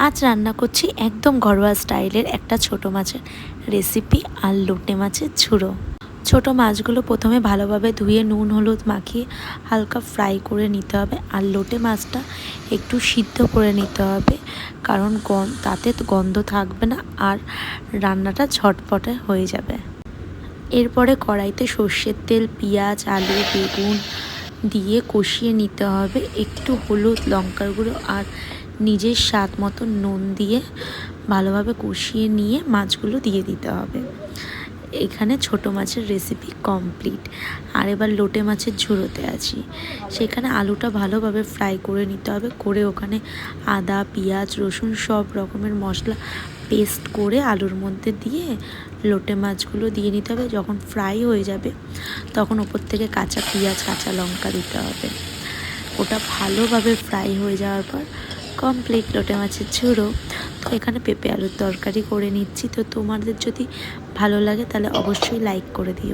আজ রান্না করছি একদম ঘরোয়া স্টাইলের একটা ছোট মাছের রেসিপি আর লোটে মাছের ঝুড়ো। ছোট মাছগুলো প্রথমে ভালোভাবে ধুয়ে নুন হলুদ মাখিয়ে হালকা ফ্রাই করে নিতে হবে, আর লোটে মাছটা একটু সিদ্ধ করে নিতে হবে, কারণ তাতে গন্ধ থাকবে না আর রান্নাটা ঝটপটে হয়ে যাবে। এরপরে কড়াইতে সর্ষের তেল, পেঁয়াজ, আলু, বেগুন দিয়ে কষিয়ে নিতে হবে। একটু হলুদ, লঙ্কার গুঁড়ো আর নিজের স্বাদ মতো নুন দিয়ে ভালোভাবে কষিয়ে নিয়ে মাছগুলো দিয়ে দিতে হবে। এখানে ছোট মাছের রেসিপি কমপ্লিট। আর এবার লোটে মাছের ঝুড়োতে আছি। সেখানে আলুটা ভালোভাবে ফ্রাই করে নিতে হবে, করে ওখানে আদা, পেঁয়াজ, রসুন সব রকমের মশলা পেস্ট করে আলুর মধ্যে দিয়ে লোটে মাছগুলো দিয়ে নিতে হবে। যখন ফ্রাই হয়ে যাবে তখন ওপর থেকে কাঁচা পেঁয়াজ, কাঁচা লঙ্কা দিতে হবে। ওটা ভালোভাবে ফ্রাই হয়ে যাওয়ার পর কমপ্লিট লোটে মাছের ঝুড়ো। তো এখানে পেঁপে আলুর তরকারি করে নিচ্ছি। তো তোমাদের যদি ভালো লাগে তাহলে অবশ্যই লাইক করে দিও।